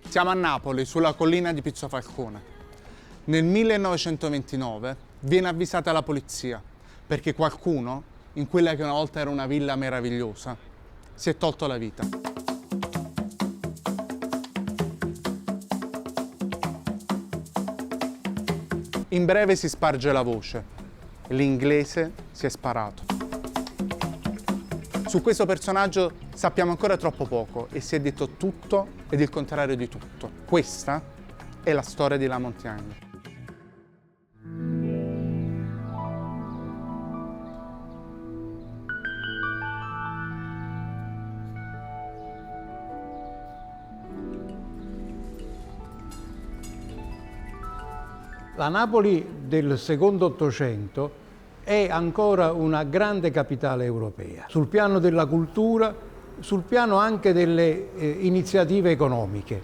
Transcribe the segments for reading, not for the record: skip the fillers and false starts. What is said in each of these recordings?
Siamo a Napoli, sulla collina di Pizzofalcone. Nel 1929 viene avvisata la polizia perché qualcuno, in quella che una volta era una villa meravigliosa, si è tolto la vita. In breve si sparge la voce. L'inglese si è sparato. Su questo personaggio sappiamo ancora troppo poco e si è detto tutto ed il contrario di tutto. Questa è la storia di Lamont Young. La Napoli del secondo Ottocento è ancora una grande capitale europea, sul piano della cultura, sul piano anche delle iniziative economiche.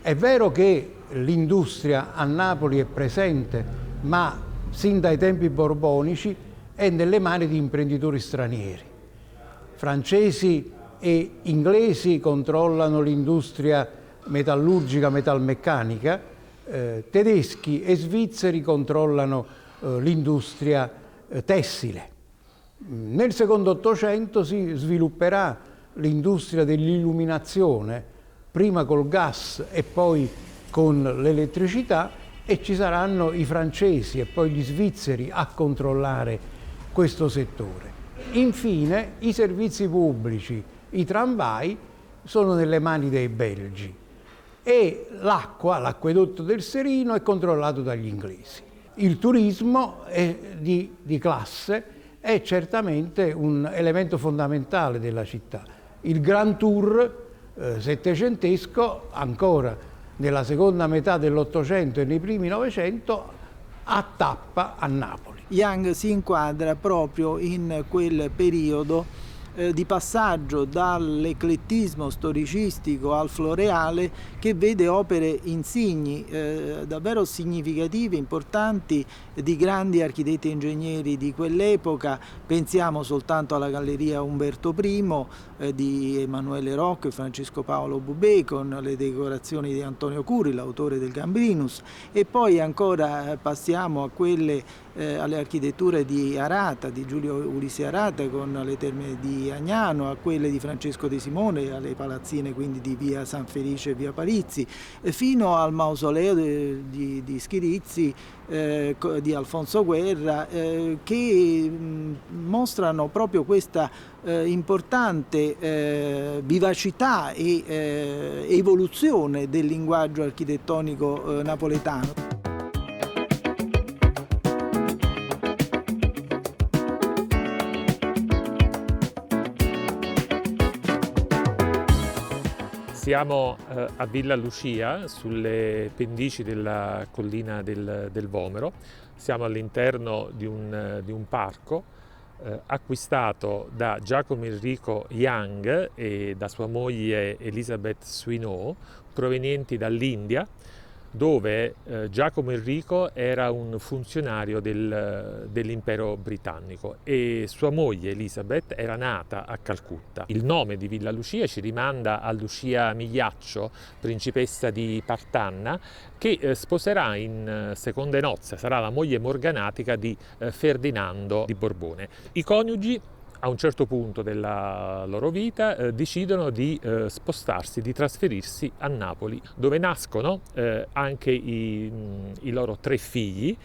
È vero che l'industria a Napoli è presente, ma sin dai tempi borbonici è nelle mani di imprenditori stranieri. Francesi e inglesi controllano l'industria metallurgica, metalmeccanica, tedeschi e svizzeri controllano l'industria tessile. Nel secondo Ottocento si svilupperà l'industria dell'illuminazione, prima col gas e poi con l'elettricità, e ci saranno i francesi e poi gli svizzeri a controllare questo settore. Infine, i servizi pubblici, i tramvai, sono nelle mani dei belgi e l'acquedotto del Serino è controllato dagli inglesi. Il turismo di classe è certamente un elemento fondamentale della città. Il Grand Tour settecentesco, ancora nella seconda metà dell'Ottocento e nei primi Novecento, a tappa a Napoli. Young si inquadra proprio in quel periodo di passaggio dall'eclettismo storicistico al floreale, che vede opere insigni davvero significative, importanti, di grandi architetti e ingegneri di quell'epoca. Pensiamo soltanto alla Galleria Umberto I di Emanuele Rocco e Francesco Paolo Bubé, con le decorazioni di Antonio Curi, l'autore del Gambrinus, e poi ancora passiamo a quelle alle architetture di Arata, di Giulio Ulisse Arata, con le terme di Agnano, a quelle di Francesco De Simone, alle palazzine quindi di via San Felice e via Parizzi, fino al mausoleo di Schirizzi, di Alfonso Guerra, che mostrano proprio questa importante vivacità e evoluzione del linguaggio architettonico napoletano. Siamo a Villa Lucia, sulle pendici della collina del Vomero. Siamo all'interno di un parco acquistato da Giacomo Enrico Young e da sua moglie Elizabeth Swinoe, provenienti dall'India, dove Giacomo Enrico era un funzionario dell'impero britannico e sua moglie Elizabeth era nata a Calcutta. Il nome di Villa Lucia ci rimanda a Lucia Migliaccio, principessa di Partanna, che sposerà in seconde nozze, sarà la moglie morganatica di Ferdinando di Borbone. I coniugi, a un certo punto della loro vita, decidono di spostarsi, di trasferirsi a Napoli, dove nascono anche i loro 3 figli,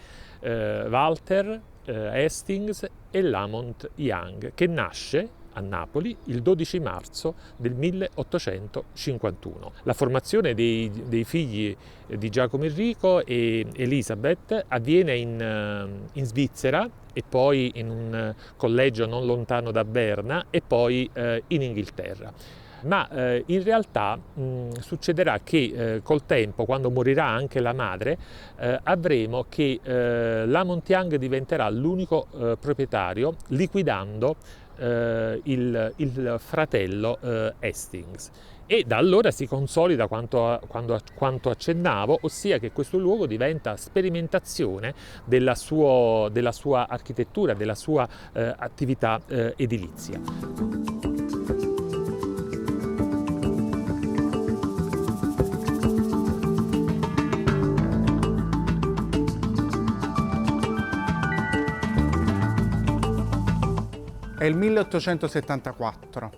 Walter, Hastings e Lamont Young, che nasce a Napoli il 12 marzo del 1851. La formazione dei figli di Giacomo Enrico e Elizabeth avviene in Svizzera e poi in un collegio non lontano da Berna e poi in Inghilterra. Ma in realtà succederà che col tempo, quando morirà anche la madre, avremo che Lamont Young diventerà l'unico proprietario, liquidando il fratello Hastings, e da allora si consolida quanto accennavo, ossia che questo luogo diventa sperimentazione della sua architettura, della sua attività edilizia. È il 1874.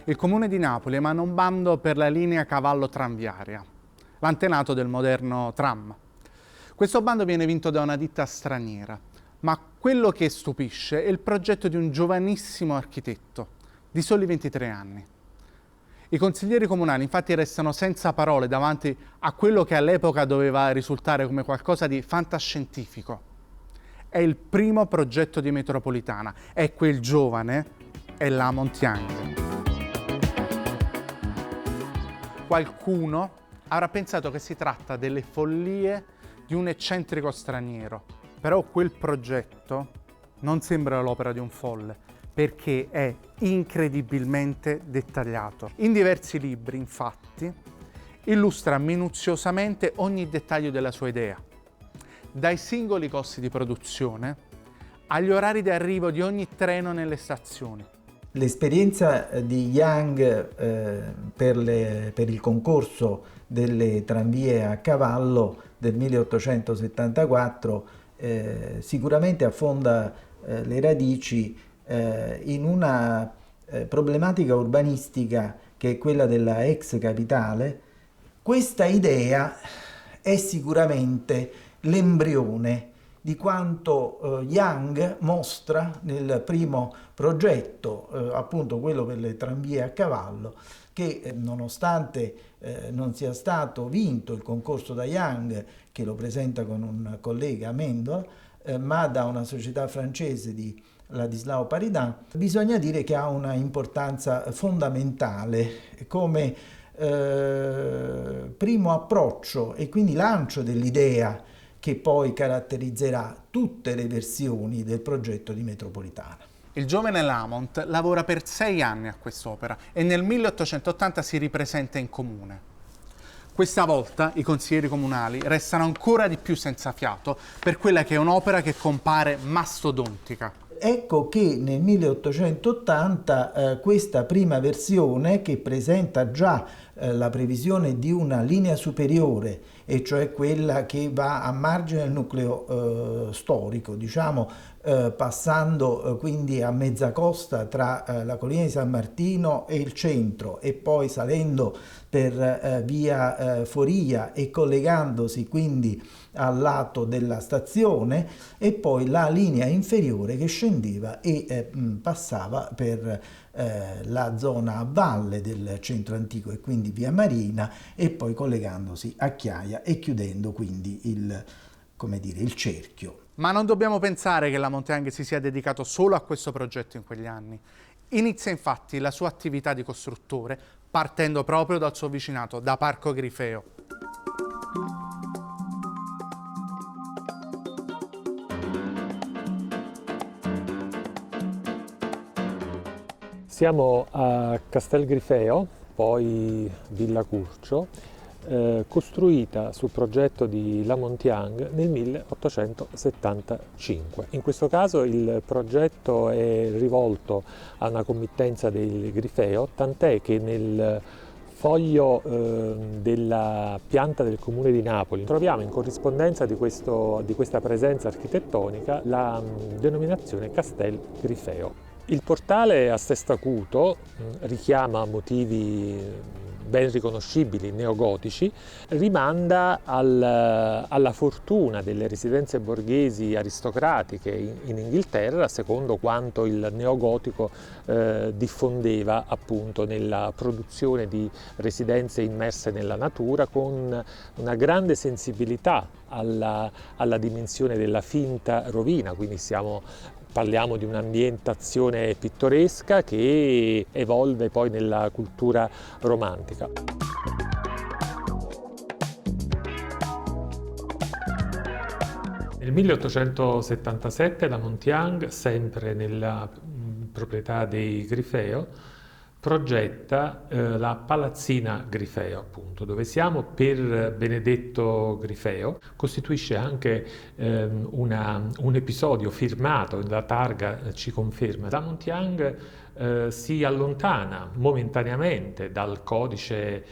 Il Comune di Napoli emana un bando per la linea cavallo-tranviaria, l'antenato del moderno tram. Questo bando viene vinto da una ditta straniera, ma quello che stupisce è il progetto di un giovanissimo architetto, di soli 23 anni. I consiglieri comunali infatti restano senza parole davanti a quello che all'epoca doveva risultare come qualcosa di fantascientifico. È il primo progetto di metropolitana e quel giovane è Lamont Young. Qualcuno avrà pensato che si tratta delle follie di un eccentrico straniero, però quel progetto non sembra l'opera di un folle, perché è incredibilmente dettagliato. In diversi libri, infatti, illustra minuziosamente ogni dettaglio della sua idea, dai singoli costi di produzione agli orari di arrivo di ogni treno nelle stazioni. L'esperienza di Young per il concorso delle tranvie a cavallo del 1874 sicuramente affonda le radici in una problematica urbanistica che è quella della ex capitale. Questa idea è sicuramente l'embrione di quanto Young mostra nel primo progetto, appunto quello per le tranvie a cavallo, che nonostante non sia stato vinto il concorso da Young, che lo presenta con un collega Mendola, ma da una società francese di Ladislao Paridin, bisogna dire che ha una importanza fondamentale come primo approccio e quindi lancio dell'idea che poi caratterizzerà tutte le versioni del progetto di metropolitana. Il giovane Lamont lavora per 6 anni a quest'opera e nel 1880 si ripresenta in comune. Questa volta i consiglieri comunali restano ancora di più senza fiato per quella che è un'opera che compare mastodontica. Ecco che nel 1880 questa prima versione, che presenta già la previsione di una linea superiore, e cioè quella che va a margine del nucleo storico, diciamo, passando quindi a mezza costa tra la collina di San Martino e il centro, e poi salendo per via Foria e collegandosi quindi al lato della stazione, e poi la linea inferiore che scendeva e passava per la zona a valle del centro antico e quindi via Marina, e poi collegandosi a Chiaia e chiudendo quindi il cerchio. Ma non dobbiamo pensare che Lamont Young si sia dedicato solo a questo progetto in quegli anni. Inizia infatti la sua attività di costruttore partendo proprio dal suo vicinato, da Parco Grifeo. Siamo a Castel Grifeo, poi Villa Curcio, costruita sul progetto di Lamont Young nel 1875. In questo caso il progetto è rivolto a una committenza del Grifeo, tant'è che nel foglio della pianta del Comune di Napoli troviamo in corrispondenza di questa presenza architettonica la denominazione Castel Grifeo. Il portale a sesto acuto richiama motivi ben riconoscibili neogotici, rimanda alla fortuna delle residenze borghesi aristocratiche in Inghilterra, secondo quanto il neogotico diffondeva appunto nella produzione di residenze immerse nella natura, con una grande sensibilità alla dimensione della finta rovina, quindi parliamo di un'ambientazione pittoresca che evolve poi nella cultura romantica. Nel 1877 Lamont Young, sempre nella proprietà dei Grifeo, progetta la Palazzina Grifeo, appunto, dove siamo per Benedetto Grifeo. Costituisce anche un episodio firmato, la targa ci conferma. Lamont Young si allontana momentaneamente dal codice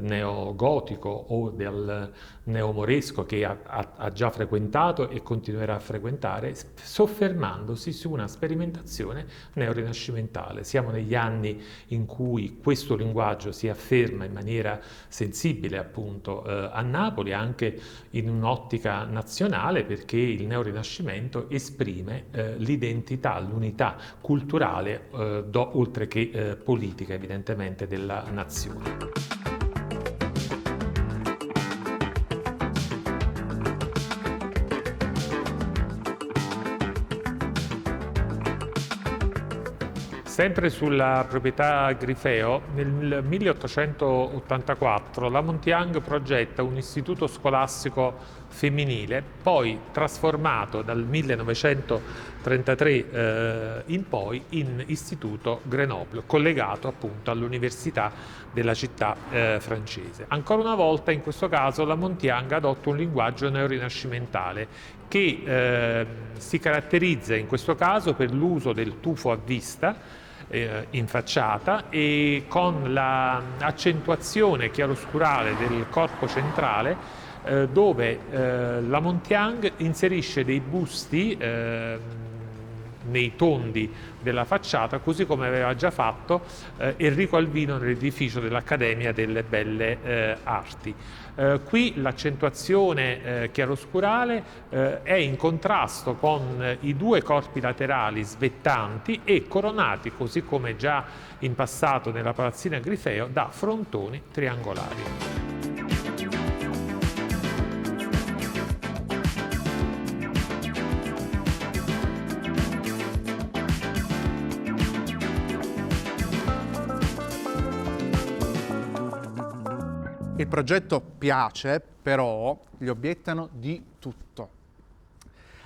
neogotico o del neomoresco che ha già frequentato e continuerà a frequentare, soffermandosi su una sperimentazione neorinascimentale. Siamo negli anni in cui questo linguaggio si afferma in maniera sensibile appunto a Napoli, anche in un'ottica nazionale, perché il neorinascimento esprime l'identità, l'unità culturale oltre che politica evidentemente della nazione. Sempre sulla proprietà Grifeo, nel 1884 la Montiang progetta un istituto scolastico femminile, poi trasformato dal 1933 in poi in istituto Grenoble, collegato appunto all'università della città francese. Ancora una volta, in questo caso, la Montiang adotta un linguaggio neorinascimentale che si caratterizza in questo caso per l'uso del tufo a vista in facciata e con l'accentuazione chiaroscurale del corpo centrale, dove la Montiang inserisce dei busti nei tondi della facciata, così come aveva già fatto Enrico Alvino nell'edificio dell'Accademia delle Belle Arti. Qui l'accentuazione chiaroscurale è in contrasto con i due corpi laterali svettanti e coronati, così come già in passato nella palazzina Grifeo, da frontoni triangolari. Il progetto piace, però gli obiettano di tutto.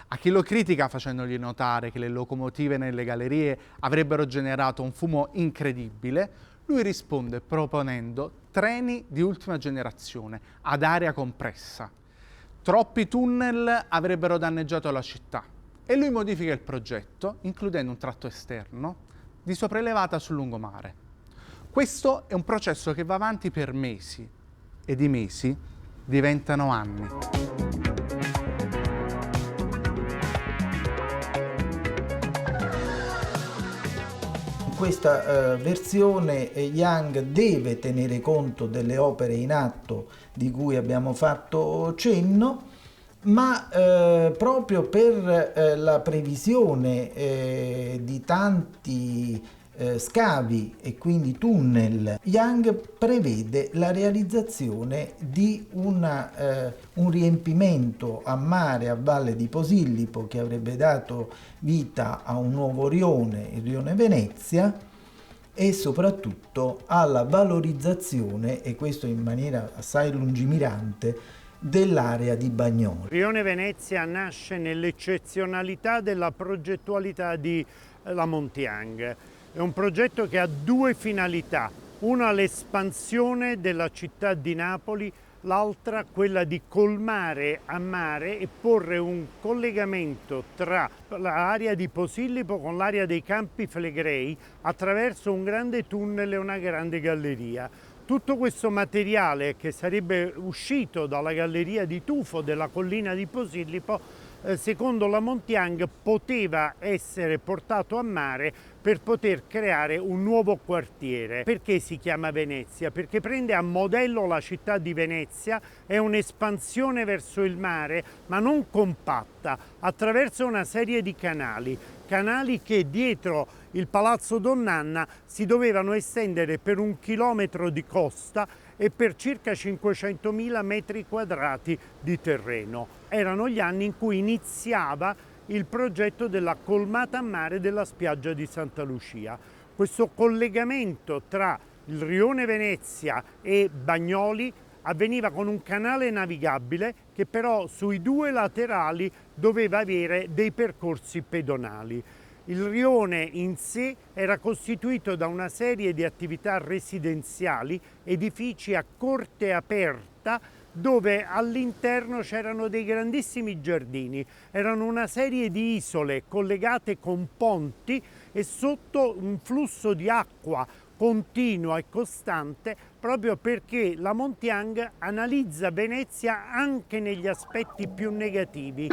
A chi lo critica facendogli notare che le locomotive nelle gallerie avrebbero generato un fumo incredibile, lui risponde proponendo treni di ultima generazione ad aria compressa. Troppi tunnel avrebbero danneggiato la città e lui modifica il progetto includendo un tratto esterno di sopraelevata sul lungomare. Questo è un processo che va avanti per mesi ed i mesi diventano anni. In questa versione Young deve tenere conto delle opere in atto di cui abbiamo fatto cenno, ma proprio per la previsione di tanti scavi e quindi tunnel, Young prevede la realizzazione di un riempimento a mare a valle di Posillipo che avrebbe dato vita a un nuovo rione, il rione Venezia, e soprattutto alla valorizzazione, e questo in maniera assai lungimirante, dell'area di Bagnoli. Rione Venezia nasce nell'eccezionalità della progettualità di la Montiang. È un progetto che ha due finalità, una l'espansione della città di Napoli, l'altra quella di colmare a mare e porre un collegamento tra l'area di Posillipo con l'area dei Campi Flegrei attraverso un grande tunnel e una grande galleria. Tutto questo materiale che sarebbe uscito dalla galleria di tufo della collina di Posillipo, secondo la Montiang, poteva essere portato a mare per poter creare un nuovo quartiere. Perché si chiama Venezia? Perché prende a modello la città di Venezia, è un'espansione verso il mare, ma non compatta, attraverso una serie di canali che dietro il Palazzo Donn'Anna si dovevano estendere per 1 chilometro di costa e per circa 500.000 metri quadrati di terreno. Erano gli anni in cui iniziava il progetto della colmata a mare della spiaggia di Santa Lucia. Questo collegamento tra il rione Venezia e Bagnoli avveniva con un canale navigabile che però sui due laterali doveva avere dei percorsi pedonali. Il rione in sé era costituito da una serie di attività residenziali, edifici a corte aperta dove all'interno c'erano dei grandissimi giardini, erano una serie di isole collegate con ponti e sotto un flusso di acqua continua e costante, proprio perché la Montiang analizza Venezia anche negli aspetti più negativi.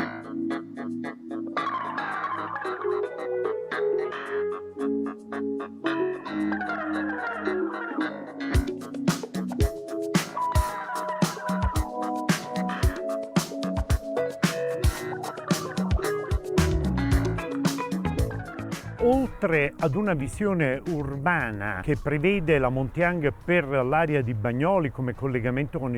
Oltre ad una visione urbana che prevede la Montiang per l'area di Bagnoli come collegamento con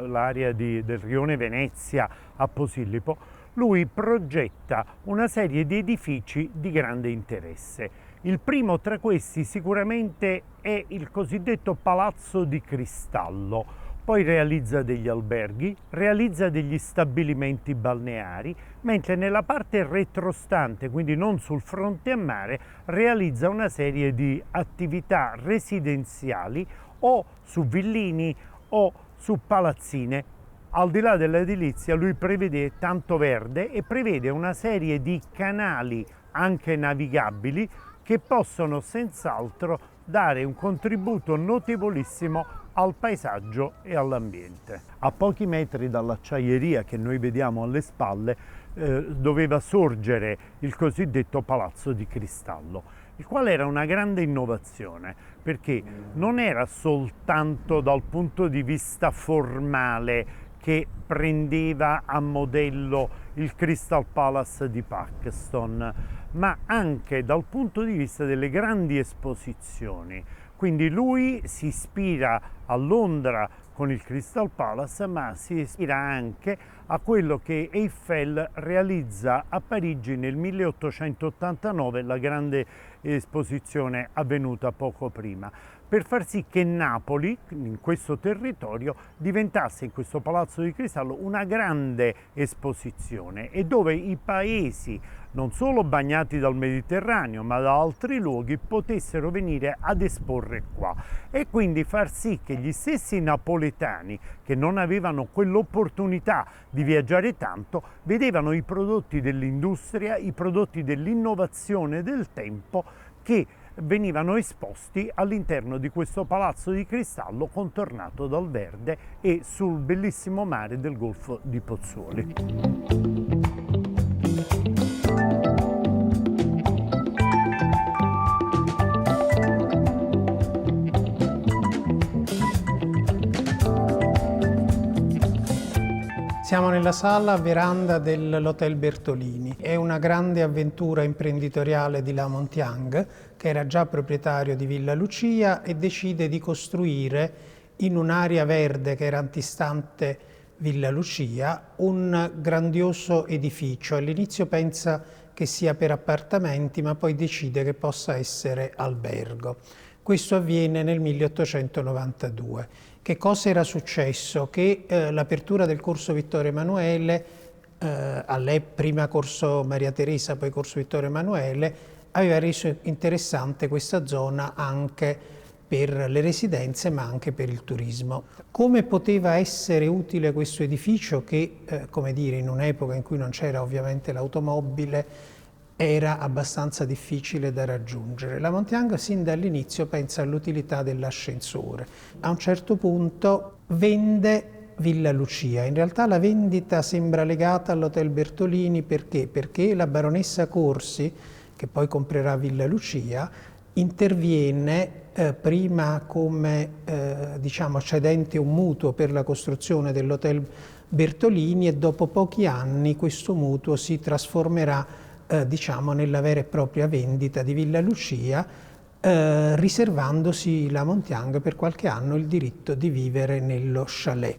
l'area del rione Venezia a Posillipo, lui progetta una serie di edifici di grande interesse. Il primo tra questi sicuramente è il cosiddetto Palazzo di Cristallo. Poi realizza degli alberghi, realizza degli stabilimenti balneari, mentre nella parte retrostante, quindi non sul fronte a mare, realizza una serie di attività residenziali o su villini o su palazzine. Al di là dell'edilizia lui prevede tanto verde e prevede una serie di canali anche navigabili che possono senz'altro dare un contributo notevolissimo al paesaggio e all'ambiente. A pochi metri dall'acciaieria che noi vediamo alle spalle doveva sorgere il cosiddetto Palazzo di Cristallo, il quale era una grande innovazione perché non era soltanto dal punto di vista formale che prendeva a modello il Crystal Palace di Paxton, ma anche dal punto di vista delle grandi esposizioni. Quindi lui si ispira a Londra con il Crystal Palace, ma si ispira anche a quello che Eiffel realizza a Parigi nel 1889, la grande esposizione avvenuta poco prima, per far sì che Napoli, in questo territorio, diventasse in questo Palazzo di Cristallo una grande esposizione e dove i paesi, non solo bagnati dal Mediterraneo, ma da altri luoghi, potessero venire ad esporre qua e quindi far sì che gli stessi napoletani, che non avevano quell'opportunità di viaggiare tanto, vedevano i prodotti dell'industria, i prodotti dell'innovazione del tempo che venivano esposti all'interno di questo Palazzo di Cristallo contornato dal verde e sul bellissimo mare del Golfo di Pozzuoli. Siamo nella sala veranda dell'Hotel Bertolini. È una grande avventura imprenditoriale di La Montiang, che era già proprietario di Villa Lucia e decide di costruire in un'area verde che era antistante Villa Lucia un grandioso edificio. All'inizio pensa che sia per appartamenti, ma poi decide che possa essere albergo. Questo avviene nel 1892. Che cosa era successo? Che l'apertura del corso Vittorio Emanuele, prima corso Maria Teresa, poi corso Vittorio Emanuele, aveva reso interessante questa zona anche per le residenze ma anche per il turismo. Come poteva essere utile questo edificio che, come dire, in un'epoca in cui non c'era ovviamente l'automobile, era abbastanza difficile da raggiungere. La Montiang sin dall'inizio pensa all'utilità dell'ascensore. A un certo punto vende Villa Lucia. In realtà la vendita sembra legata all'Hotel Bertolini perché? Perché la baronessa Corsi, che poi comprerà Villa Lucia, interviene prima come cedente un mutuo per la costruzione dell'Hotel Bertolini e dopo pochi anni questo mutuo si trasformerà nella vera e propria vendita di Villa Lucia, riservandosi la Montiang per qualche anno il diritto di vivere nello chalet.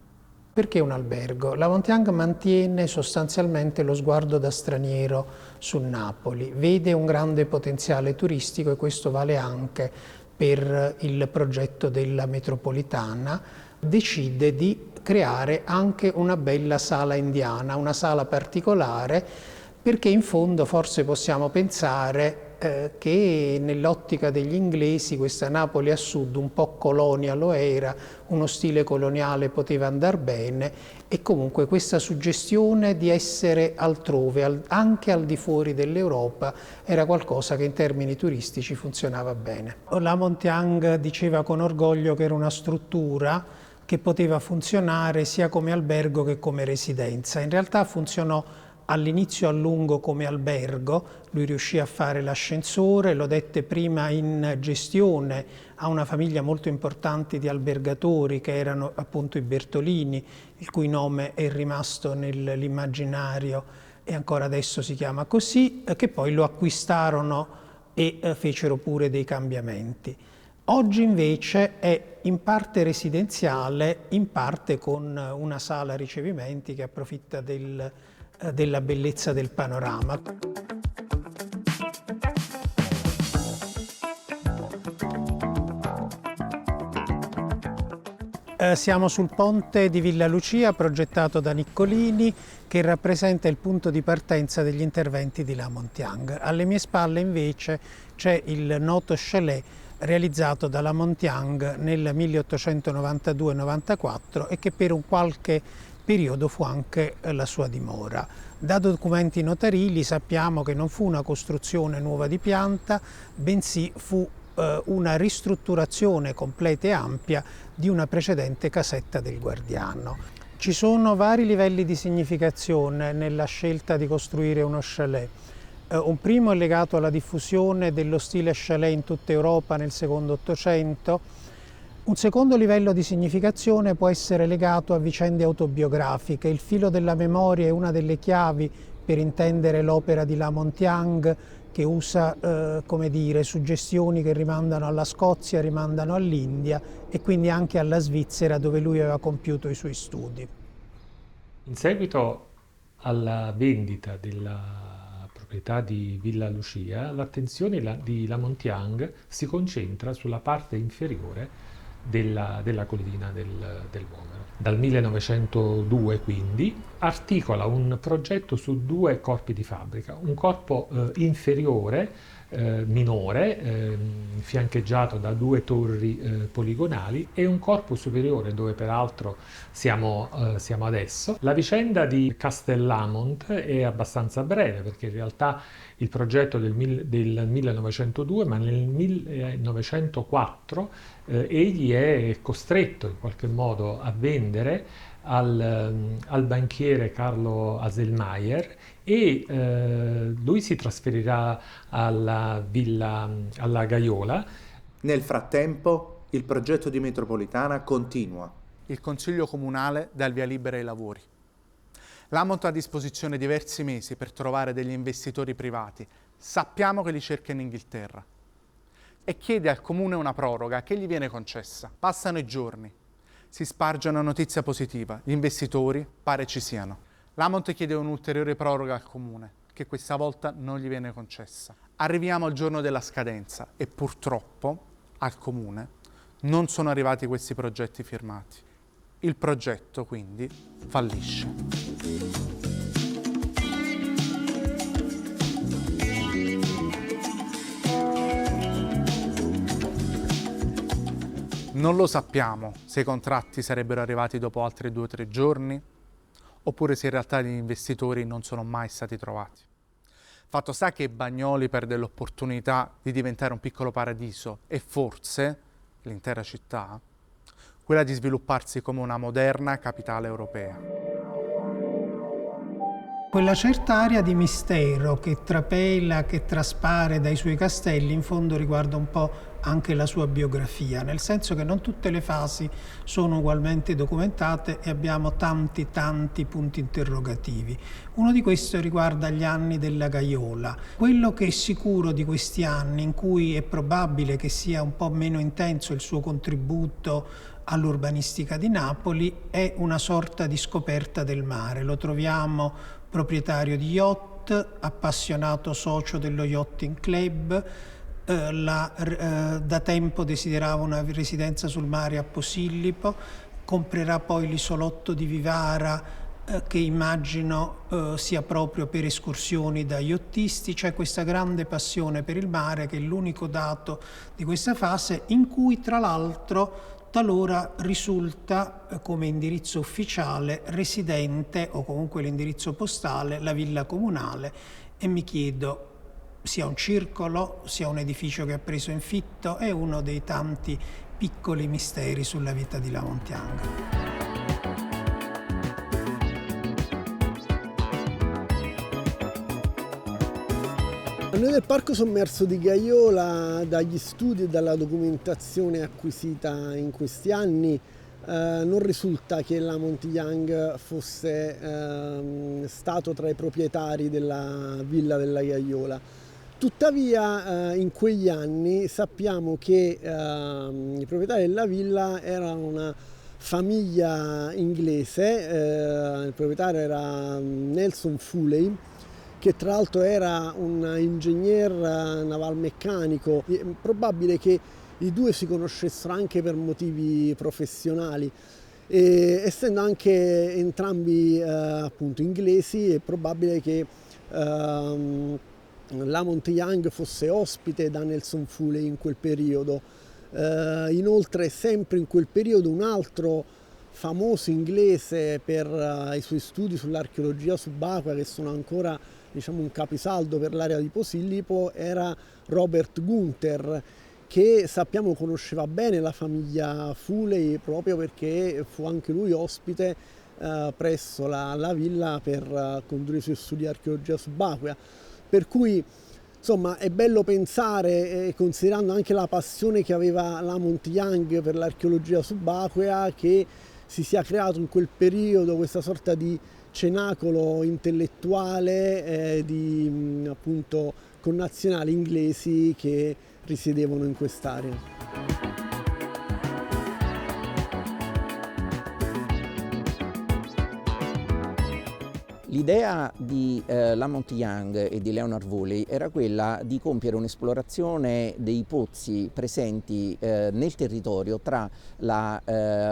Perché un albergo? La Montiang mantiene sostanzialmente lo sguardo da straniero su Napoli, vede un grande potenziale turistico e questo vale anche per il progetto della metropolitana, decide di creare anche una bella sala indiana, una sala particolare, perché in fondo forse possiamo pensare che nell'ottica degli inglesi questa Napoli a sud, un po' colonia lo era, uno stile coloniale poteva andar bene, e comunque questa suggestione di essere altrove, anche al di fuori dell'Europa, era qualcosa che in termini turistici funzionava bene. La Montiang diceva con orgoglio che era una struttura che poteva funzionare sia come albergo che come residenza. In realtà funzionò all'inizio a lungo come albergo, lui riuscì a fare l'ascensore, lo dette prima in gestione a una famiglia molto importante di albergatori che erano appunto i Bertolini, il cui nome è rimasto nell'immaginario e ancora adesso si chiama così, che poi lo acquistarono e fecero pure dei cambiamenti. Oggi invece è in parte residenziale, in parte con una sala ricevimenti che approfitta della bellezza del panorama. Siamo sul ponte di Villa Lucia progettato da Niccolini, che rappresenta il punto di partenza degli interventi di La Montiang. Alle mie spalle invece c'è il noto chalet realizzato da La Montiang nel 1892-94 e che per un qualche periodo fu anche la sua dimora. Da documenti notarili sappiamo che non fu una costruzione nuova di pianta, bensì fu una ristrutturazione completa e ampia di una precedente casetta del Guardiano. Ci sono vari livelli di significazione nella scelta di costruire uno chalet. Un primo è legato alla diffusione dello stile chalet in tutta Europa nel secondo Ottocento. Un secondo livello di significazione può essere legato a vicende autobiografiche. Il filo della memoria è una delle chiavi per intendere l'opera di La Montiang, che usa, come dire, suggestioni che rimandano alla Scozia, rimandano all'India e quindi anche alla Svizzera, dove lui aveva compiuto i suoi studi. In seguito alla vendita della proprietà di Villa Lucia, l'attenzione di La Montiang si concentra sulla parte inferiore della collina del Vomero. Dal 1902 quindi articola un progetto su due corpi di fabbrica, un corpo inferiore minore, fiancheggiato da due torri poligonali, e un corpo superiore dove peraltro siamo adesso. La vicenda di Castellamont è abbastanza breve, perché in realtà il progetto del 1902, ma nel 1904 egli è costretto in qualche modo a vendere al banchiere Carlo Haselmayer, e lui si trasferirà alla Gaiola. Nel frattempo il progetto di metropolitana continua. Il Consiglio Comunale dà il via libera ai lavori. Lamont ha a disposizione diversi mesi per trovare degli investitori privati. Sappiamo che li cerca in Inghilterra. E chiede al Comune una proroga che gli viene concessa. Passano i giorni. Si sparge una notizia positiva. Gli investitori pare ci siano. Lamont chiede un'ulteriore proroga al Comune, che questa volta non gli viene concessa. Arriviamo al giorno della scadenza e purtroppo al Comune non sono arrivati questi progetti firmati. Il progetto quindi fallisce. Non lo sappiamo se i contratti sarebbero arrivati dopo altri 2 o 3 giorni, oppure se in realtà gli investitori non sono mai stati trovati. Fatto sta che Bagnoli perde l'opportunità di diventare un piccolo paradiso e forse l'intera città quella di svilupparsi come una moderna capitale europea. Quella certa aria di mistero che trapela, che traspare dai suoi castelli, in fondo riguarda un po' anche la sua biografia, nel senso che non tutte le fasi sono ugualmente documentate e abbiamo tanti punti interrogativi. Uno di questi riguarda gli anni della Gaiola. Quello che è sicuro di questi anni, in cui è probabile che sia un po' meno intenso il suo contributo all'urbanistica di Napoli, è una sorta di scoperta del mare. Lo troviamo proprietario di yacht, appassionato socio dello Yachting Club, da tempo desiderava una residenza sul mare a Posillipo, comprerà poi l'isolotto di Vivara che immagino sia proprio per escursioni da yachtisti. C'è questa grande passione per il mare che è l'unico dato di questa fase, in cui tra l'altro talora risulta come indirizzo ufficiale residente, o comunque l'indirizzo postale, la villa comunale, e mi chiedo sia un circolo, sia un edificio che ha preso in fitto. È uno dei tanti piccoli misteri sulla vita di La Montiang. Noi del Parco Sommerso di Gaiola, dagli studi e dalla documentazione acquisita in questi anni, non risulta che La Montiang fosse stato tra i proprietari della villa della Gaiola. Tuttavia in quegli anni sappiamo che i proprietari della villa erano una famiglia inglese, il proprietario era Nelson Foley, che tra l'altro era un ingegner navalmeccanico. È probabile che i due si conoscessero anche per motivi professionali, e essendo anche entrambi appunto inglesi, è probabile che La Montiang fosse ospite da Nelson Foley in quel periodo. Inoltre sempre in quel periodo un altro famoso inglese per i suoi studi sull'archeologia subacquea, che sono ancora, diciamo, un capisaldo per l'area di Posillipo, era Robert Gunther, che sappiamo conosceva bene la famiglia Foley proprio perché fu anche lui ospite presso la villa per condurre i suoi studi di archeologia subacquea. Per cui insomma è bello pensare, considerando anche la passione che aveva La Montiang per l'archeologia subacquea, che si sia creato in quel periodo questa sorta di cenacolo intellettuale di appunto connazionali inglesi che risiedevano in quest'area. L'idea di La Montiang e di Leonard Foley era quella di compiere un'esplorazione dei pozzi presenti nel territorio tra la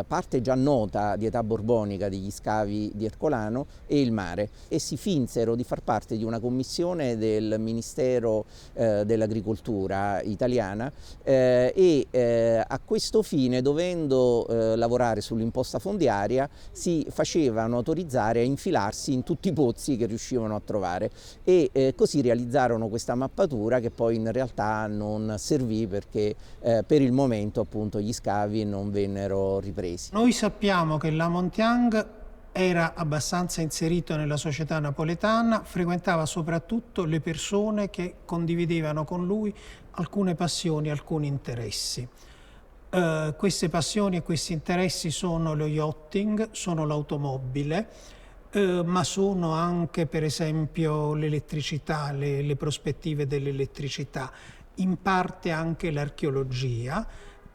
parte già nota di età borbonica degli scavi di Ercolano e il mare, e si finsero di far parte di una commissione del Ministero dell'Agricoltura italiana e a questo fine, dovendo lavorare sull'imposta fondiaria, si facevano autorizzare a infilarsi in tutti i pozzi che riuscivano a trovare, e così realizzarono questa mappatura che poi in realtà non servì perché per il momento appunto gli scavi non vennero ripresi. Noi sappiamo che La Montiang era abbastanza inserito nella società napoletana, frequentava soprattutto le persone che condividevano con lui alcune passioni, alcuni interessi. Queste passioni e questi interessi sono lo yachting, sono l'automobile, ma sono anche per esempio l'elettricità, le prospettive dell'elettricità, in parte anche l'archeologia,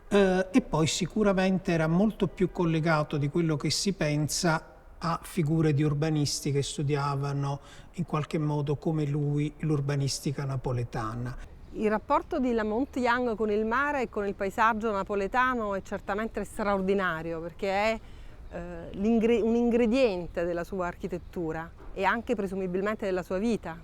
e poi sicuramente era molto più collegato di quello che si pensa a figure di urbanisti che studiavano in qualche modo come lui l'urbanistica napoletana. Il rapporto di La Montiang con il mare e con il paesaggio napoletano è certamente straordinario, perché è un ingrediente della sua architettura e anche presumibilmente della sua vita.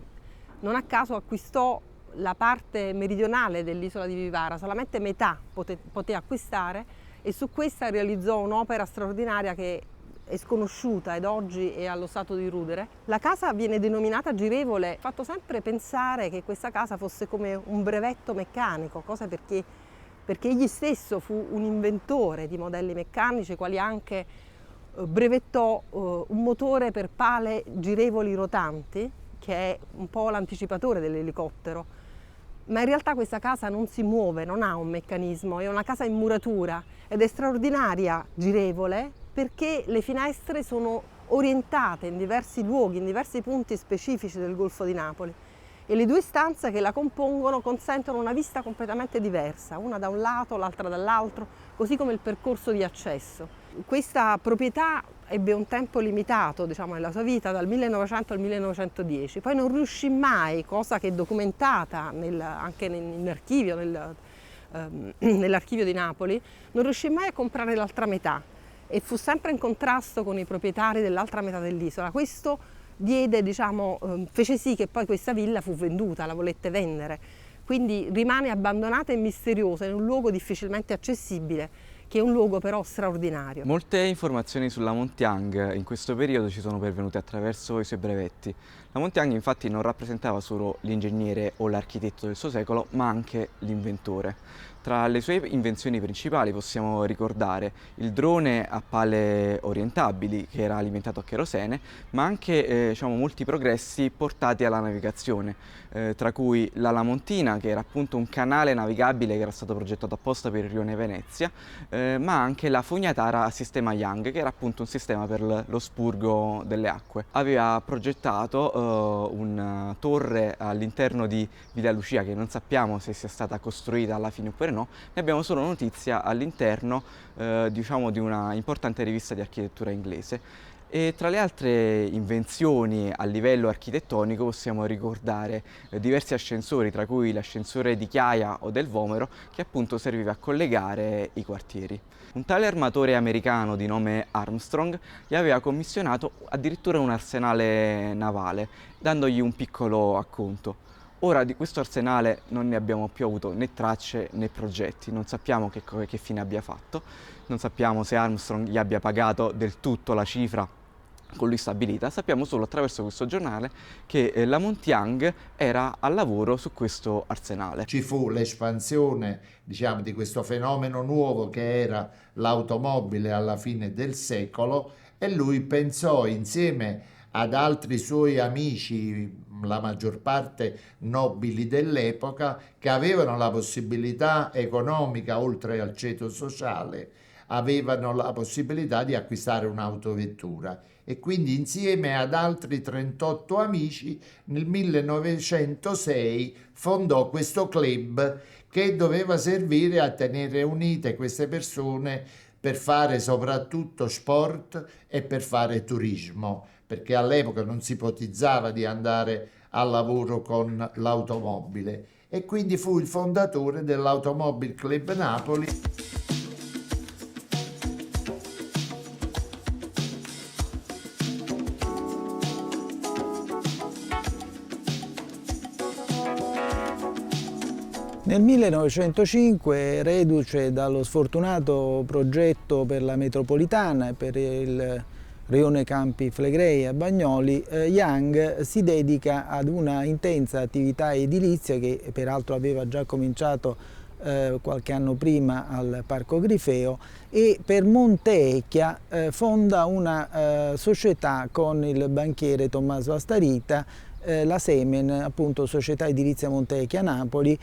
Non a caso acquistò la parte meridionale dell'isola di Vivara, solamente metà poté acquistare, e su questa realizzò un'opera straordinaria che è sconosciuta ed oggi è allo stato di rudere. La casa viene denominata girevole, ha fatto sempre pensare che questa casa fosse come un brevetto meccanico, cosa perché egli stesso fu un inventore di modelli meccanici, quali anche brevettò un motore per pale girevoli rotanti, che è un po' l'anticipatore dell'elicottero. Ma in realtà questa casa non si muove, non ha un meccanismo, è una casa in muratura ed è straordinaria girevole perché le finestre sono orientate in diversi luoghi, in diversi punti specifici del Golfo di Napoli, e le due stanze che la compongono consentono una vista completamente diversa, una da un lato, l'altra dall'altro, così come il percorso di accesso. Questa proprietà ebbe un tempo limitato, diciamo, nella sua vita, dal 1900 al 1910, poi non riuscì mai, cosa che è documentata anche in archivio, nell'archivio di Napoli, non riuscì mai a comprare l'altra metà. e fu sempre in contrasto con i proprietari dell'altra metà dell'isola. Questo diede, fece sì che poi questa villa fu venduta, la volette vendere. Quindi rimane abbandonata e misteriosa in un luogo difficilmente accessibile, che è un luogo però straordinario. Molte informazioni sulla Montiang in questo periodo ci sono pervenute attraverso i suoi brevetti. La Montiang infatti non rappresentava solo l'ingegnere o l'architetto del suo secolo, ma anche l'inventore. Tra le sue invenzioni principali possiamo ricordare il drone a pale orientabili, che era alimentato a cherosene, ma anche molti progressi portati alla navigazione, tra cui la Lamontina, che era appunto un canale navigabile che era stato progettato apposta per il rione Venezia, ma anche la fognatara a sistema Young, che era appunto un sistema per lo spurgo delle acque. Aveva progettato una torre all'interno di Villa Lucia, che non sappiamo se sia stata costruita alla fine oppure no, ne abbiamo solo notizia all'interno di una importante rivista di architettura inglese. E tra le altre invenzioni a livello architettonico possiamo ricordare diversi ascensori, tra cui l'ascensore di Chiaia o del Vomero, che appunto serviva a collegare i quartieri. Un tale armatore americano di nome Armstrong gli aveva commissionato addirittura un arsenale navale, dandogli un piccolo acconto. Ora di questo arsenale non ne abbiamo più avuto né tracce né progetti, non sappiamo che fine abbia fatto, non sappiamo se Armstrong gli abbia pagato del tutto la cifra con lui stabilita, sappiamo solo attraverso questo giornale che la Montiang era al lavoro su questo arsenale. Ci fu l'espansione, di questo fenomeno nuovo che era l'automobile alla fine del secolo, e lui pensò, insieme ad altri suoi amici, la maggior parte nobili dell'epoca, che avevano la possibilità economica, oltre al ceto sociale, avevano la possibilità di acquistare un'autovettura, e quindi insieme ad altri 38 amici nel 1906 fondò questo club che doveva servire a tenere unite queste persone per fare soprattutto sport e per fare turismo, perché all'epoca non si ipotizzava di andare al lavoro con l'automobile, e quindi fu il fondatore dell'Automobile Club Napoli. Nel 1905, reduce dallo sfortunato progetto per la metropolitana e per il rione Campi Flegrei a Bagnoli, Young si dedica ad una intensa attività edilizia che peraltro aveva già cominciato qualche anno prima al Parco Grifeo, e per Montecchia fonda una società con il banchiere Tommaso Astarita, la Semen, appunto Società Edilizia Montecchia Napoli,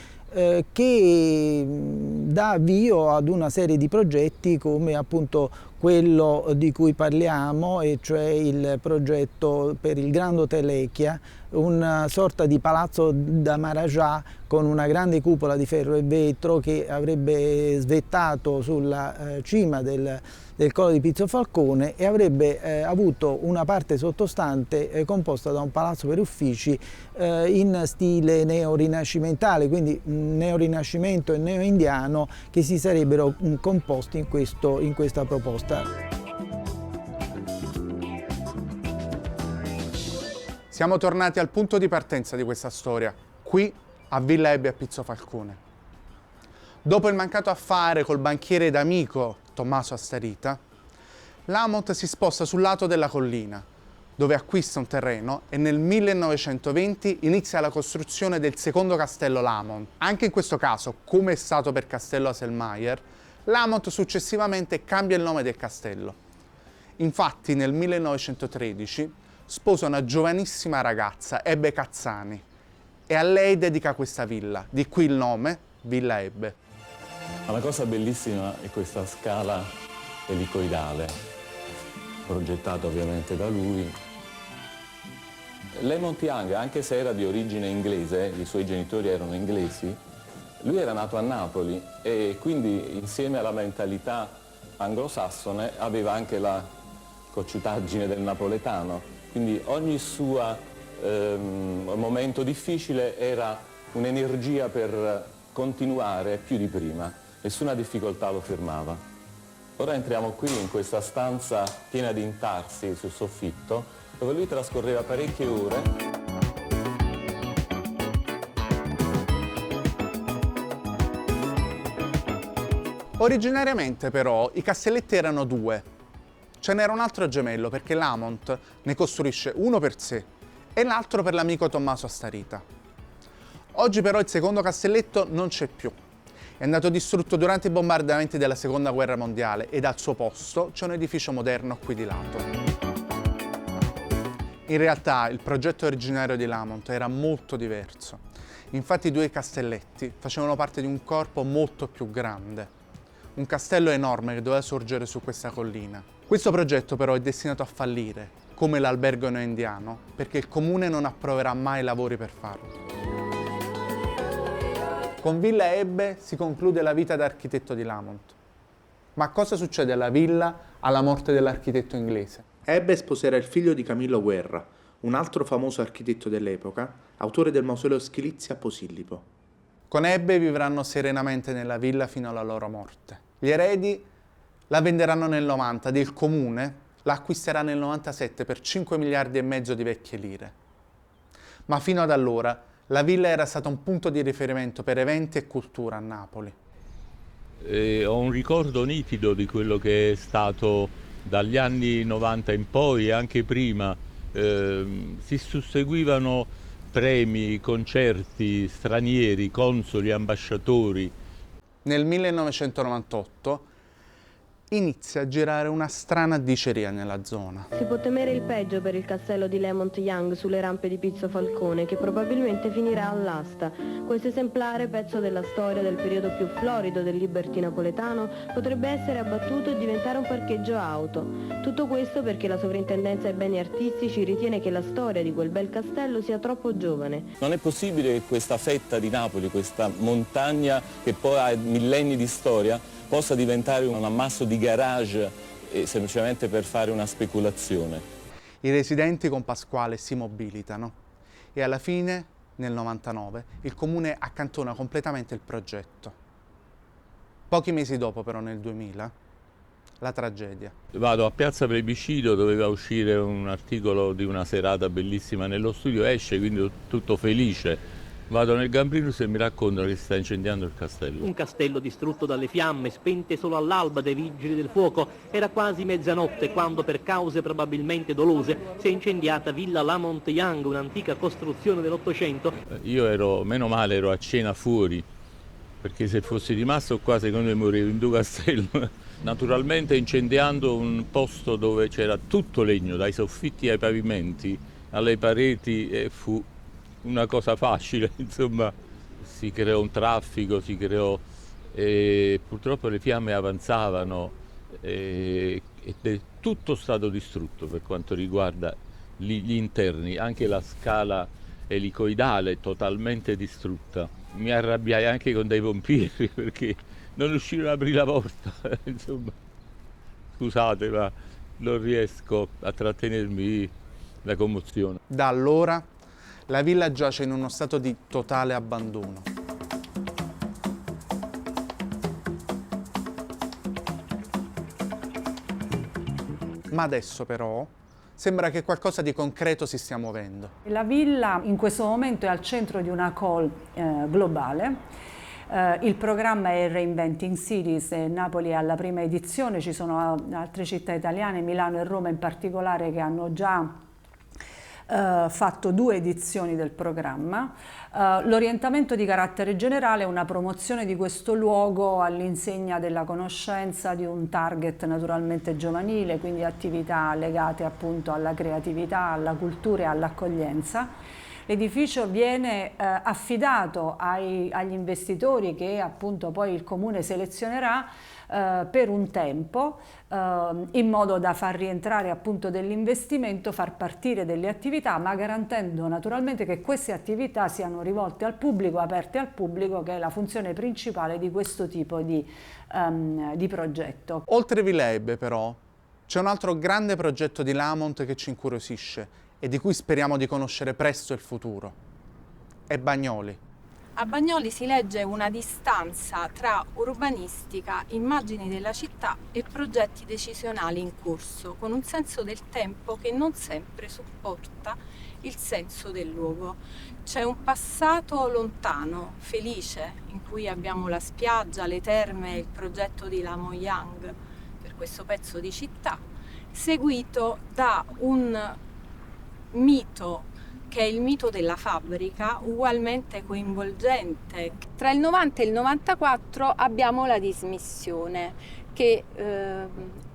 che dà avvio ad una serie di progetti come appunto quello di cui parliamo, e cioè il progetto per il Grand Hotel Ecchia, una sorta di palazzo da Maharajà con una grande cupola di ferro e vetro che avrebbe svettato sulla cima del Colle di Pizzo Falcone, e avrebbe avuto una parte sottostante composta da un palazzo per uffici in stile neorinascimentale, quindi neorinascimento e neoindiano, che si sarebbero composti in questa proposta. Siamo tornati al punto di partenza di questa storia, qui a Villa Ebbia a Pizzo Falcone. Dopo il mancato affare col banchiere ed amico Tommaso Astarita, Lamont si sposta sul lato della collina, dove acquista un terreno, e nel 1920 inizia la costruzione del secondo castello Lamont. Anche in questo caso, come è stato per Castello Haselmayer, Lamont successivamente cambia il nome del castello. Infatti nel 1913 sposa una giovanissima ragazza, Ebbe Cazzani, e a lei dedica questa villa, di qui il nome Villa Ebbe. La cosa bellissima è questa scala elicoidale, progettata ovviamente da lui. Le Montiang, anche se era di origine inglese, i suoi genitori erano inglesi, lui era nato a Napoli e quindi insieme alla mentalità anglosassone aveva anche la cocciutaggine del napoletano. Quindi ogni suo momento difficile era un'energia per continuare più di prima. Nessuna difficoltà lo fermava. Ora entriamo qui in questa stanza piena di intarsi sul soffitto, dove lui trascorreva parecchie ore. Originariamente però i castelletti erano due. Ce n'era un altro gemello perché Lamont ne costruisce uno per sé e l'altro per l'amico Tommaso Astarita. Oggi però il secondo castelletto non c'è più. È andato distrutto durante i bombardamenti della Seconda Guerra Mondiale ed al suo posto c'è un edificio moderno qui di lato. In realtà il progetto originario di Lamont era molto diverso. Infatti i due castelletti facevano parte di un corpo molto più grande. Un castello enorme che doveva sorgere su questa collina. Questo progetto però è destinato a fallire, come l'albergo neoindiano, perché il comune non approverà mai lavori per farlo. Con Villa Ebbe si conclude la vita da architetto di Lamont. Ma cosa succede alla villa alla morte dell'architetto inglese? Ebbe sposerà il figlio di Camillo Guerra, un altro famoso architetto dell'epoca, autore del mausoleo Schilizzi a Posillipo. Con Ebbe vivranno serenamente nella villa fino alla loro morte. Gli eredi la venderanno nel 90 ed il comune la acquisterà nel 97 per 5 miliardi e mezzo di vecchie lire. Ma fino ad allora la villa era stata un punto di riferimento per eventi e cultura a Napoli. Ho un ricordo nitido di quello che è stato dagli anni 90 in poi e anche prima. Si susseguivano premi, concerti stranieri, consoli, ambasciatori. Nel 1998 inizia a girare una strana diceria nella zona. Si può temere il peggio per il castello di Lemont Young sulle rampe di Pizzo Falcone, che probabilmente finirà all'asta. Questo esemplare, pezzo della storia del periodo più florido del Liberty napoletano, potrebbe essere abbattuto e diventare un parcheggio auto. Tutto questo perché la Sovrintendenza ai Beni Artistici ritiene che la storia di quel bel castello sia troppo giovane. Non è possibile che questa fetta di Napoli, questa montagna che poi ha millenni di storia, possa diventare un ammasso di garage semplicemente per fare una speculazione. I residenti con Pasquale si mobilitano e alla fine, nel 99, il comune accantona completamente il progetto. Pochi mesi dopo però, nel 2000, la tragedia. Vado a Piazza Plebiscito, doveva uscire un articolo di una serata bellissima nello studio, esce, quindi tutto felice. Vado nel Gambrinus e mi raccontano che si sta incendiando il castello. Un castello distrutto dalle fiamme, spente solo all'alba dai vigili del fuoco. Era quasi mezzanotte quando, per cause probabilmente dolose, si è incendiata Villa Lamont Young, un'antica costruzione dell'Ottocento. Io ero, meno male, ero a cena fuori, perché se fossi rimasto qua secondo me morivo in due castello. Naturalmente incendiando un posto dove c'era tutto legno, dai soffitti ai pavimenti, alle pareti, e fu una cosa facile, insomma, si creò un traffico, e purtroppo le fiamme avanzavano ed è tutto stato distrutto per quanto riguarda gli interni, anche la scala elicoidale totalmente distrutta. Mi arrabbiai anche con dei pompieri perché non riuscirono ad aprire la porta, insomma, scusate ma non riesco a trattenermi la commozione. Da allora la villa giace in uno stato di totale abbandono. Ma adesso però sembra che qualcosa di concreto si stia muovendo. La villa in questo momento è al centro di una call globale. Il programma è Reinventing Cities, Napoli è alla prima edizione, ci sono altre città italiane, Milano e Roma in particolare, che hanno già fatto 2 edizioni del programma. L'orientamento di carattere generale è una promozione di questo luogo all'insegna della conoscenza di un target naturalmente giovanile, quindi attività legate appunto alla creatività, alla cultura e all'accoglienza. L'edificio viene affidato agli investitori che appunto poi il comune selezionerà per un tempo, in modo da far rientrare appunto dell'investimento, far partire delle attività, ma garantendo naturalmente che queste attività siano rivolte al pubblico, aperte al pubblico, che è la funzione principale di questo tipo di progetto. Oltre Villa Ebbe però c'è un altro grande progetto di Lamont che ci incuriosisce e di cui speriamo di conoscere presto il futuro. È Bagnoli. A Bagnoli si legge una distanza tra urbanistica, immagini della città e progetti decisionali in corso, con un senso del tempo che non sempre supporta il senso del luogo. C'è un passato lontano, felice, in cui abbiamo la spiaggia, le terme e il progetto di La Mo Yang per questo pezzo di città, seguito da un mito che è il mito della fabbrica, ugualmente coinvolgente. Tra il 90 e il 94 abbiamo la dismissione, che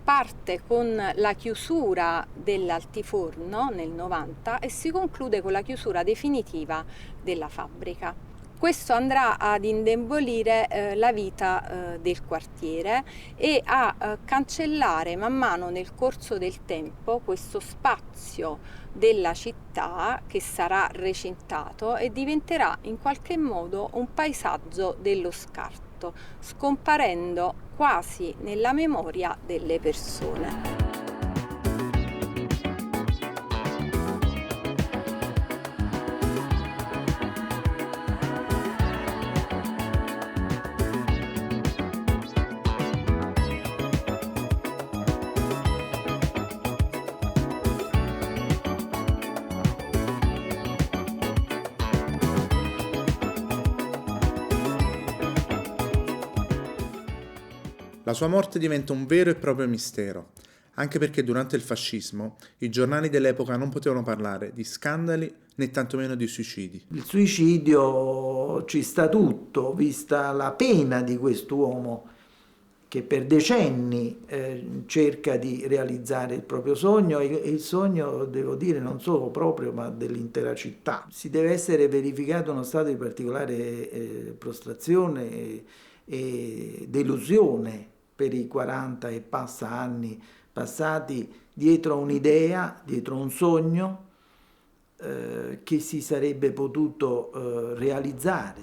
parte con la chiusura dell'altiforno nel 90 e si conclude con la chiusura definitiva della fabbrica. Questo andrà ad indebolire la vita del quartiere e a cancellare man mano nel corso del tempo questo spazio della città che sarà recintato e diventerà in qualche modo un paesaggio dello scarto, scomparendo quasi nella memoria delle persone. La sua morte diventa un vero e proprio mistero, anche perché durante il fascismo i giornali dell'epoca non potevano parlare di scandali né tantomeno di suicidi. Il suicidio ci sta tutto, vista la pena di quest'uomo che per decenni cerca di realizzare il proprio sogno e il sogno, devo dire, non solo proprio ma dell'intera città. Si deve essere verificato uno stato di particolare prostrazione e delusione per i 40 e passa anni passati dietro un'idea, dietro un sogno che si sarebbe potuto realizzare.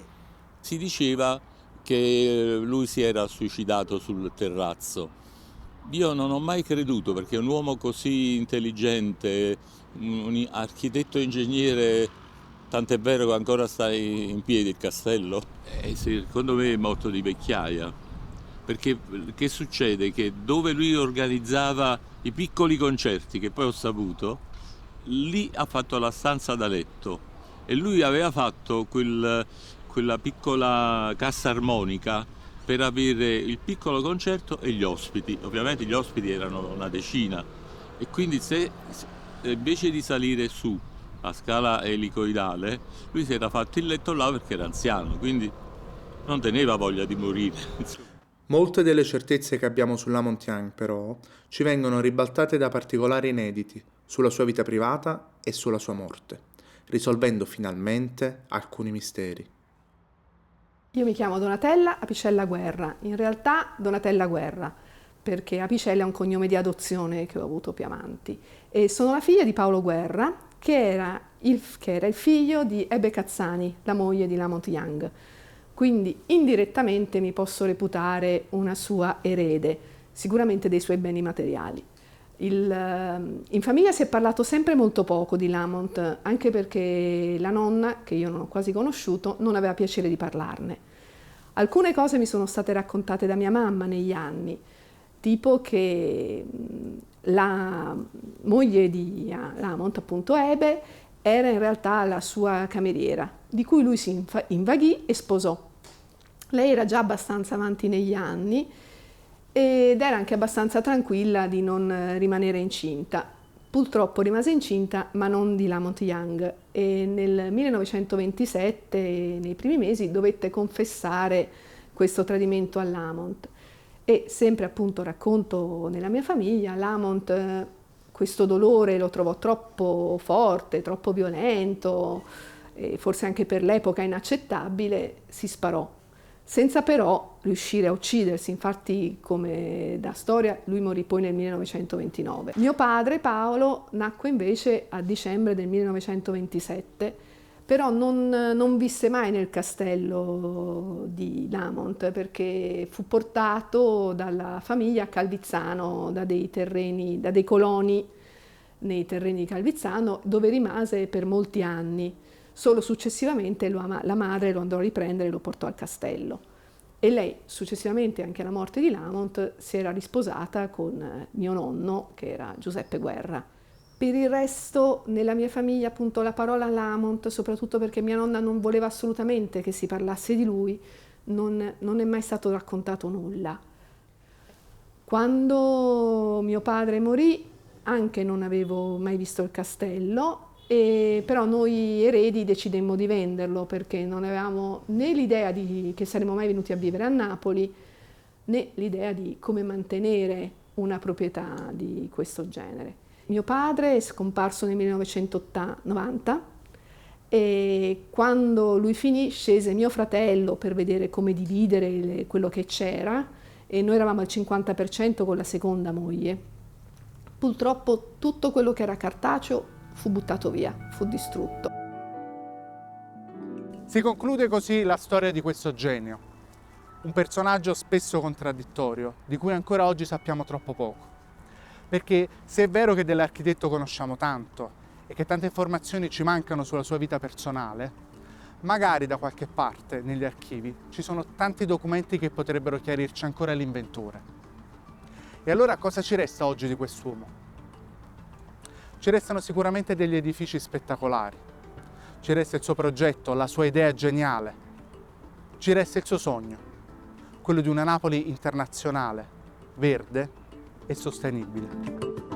Si diceva che lui si era suicidato sul terrazzo. Io non ho mai creduto, perché un uomo così intelligente, un architetto ingegnere, tant'è vero che ancora sta in piedi il castello, secondo me è morto di vecchiaia. Perché che succede? Che dove lui organizzava i piccoli concerti, che poi ho saputo, lì ha fatto la stanza da letto e lui aveva fatto quella piccola cassa armonica per avere il piccolo concerto e gli ospiti. Ovviamente gli ospiti erano una decina e quindi se invece di salire su a scala elicoidale, lui si era fatto il letto là perché era anziano, quindi non teneva voglia di morire. Molte delle certezze che abbiamo sulla Lamont Young, però, ci vengono ribaltate da particolari inediti sulla sua vita privata e sulla sua morte, risolvendo finalmente alcuni misteri. Io mi chiamo Donatella Apicella Guerra, in realtà Donatella Guerra, perché Apicella è un cognome di adozione che ho avuto più avanti, e sono la figlia di Paolo Guerra, che era il figlio di Ebbe Cazzani, la moglie di Lamont Young. Quindi indirettamente mi posso reputare una sua erede, sicuramente dei suoi beni materiali. In famiglia si è parlato sempre molto poco di Lamont, anche perché la nonna, che io non ho quasi conosciuto, non aveva piacere di parlarne. Alcune cose mi sono state raccontate da mia mamma negli anni, tipo che la moglie di Lamont, appunto Ebe, era in realtà la sua cameriera, di cui lui si invaghì e sposò. Lei era già abbastanza avanti negli anni ed era anche abbastanza tranquilla di non rimanere incinta. Purtroppo rimase incinta, ma non di Lamont Young, e nel 1927, nei primi mesi, dovette confessare questo tradimento a Lamont. E sempre appunto racconto nella mia famiglia, Lamont questo dolore lo trovò troppo forte, troppo violento, e forse anche per l'epoca inaccettabile, si sparò, senza però riuscire a uccidersi. Infatti, come da storia, lui morì poi nel 1929. Mio padre Paolo nacque invece a dicembre del 1927, però non visse mai nel castello di Lamont, perché fu portato dalla famiglia a Calvizzano, da dei coloni nei terreni di Calvizzano, dove rimase per molti anni. Solo successivamente la madre lo andò a riprendere e lo portò al castello. E lei, successivamente anche alla morte di Lamont, si era risposata con mio nonno, che era Giuseppe Guerra. Per il resto, nella mia famiglia, appunto, la parola Lamont, soprattutto perché mia nonna non voleva assolutamente che si parlasse di lui, non è mai stato raccontato nulla. Quando mio padre morì, anche non avevo mai visto il castello, però noi eredi decidemmo di venderlo perché non avevamo né l'idea che saremmo mai venuti a vivere a Napoli, né l'idea di come mantenere una proprietà di questo genere. Mio padre è scomparso nel 1990 e quando lui finì scese mio fratello per vedere come dividere quello che c'era e noi eravamo al 50% con la seconda moglie. Purtroppo tutto quello che era cartaceo fu buttato via, fu distrutto. Si conclude così la storia di questo genio, un personaggio spesso contraddittorio, di cui ancora oggi sappiamo troppo poco. Perché se è vero che dell'architetto conosciamo tanto e che tante informazioni ci mancano sulla sua vita personale, magari da qualche parte negli archivi ci sono tanti documenti che potrebbero chiarirci ancora l'inventore. E allora cosa ci resta oggi di quest'uomo? Ci restano sicuramente degli edifici spettacolari, ci resta il suo progetto, la sua idea geniale, ci resta il suo sogno, quello di una Napoli internazionale, verde e sostenibile.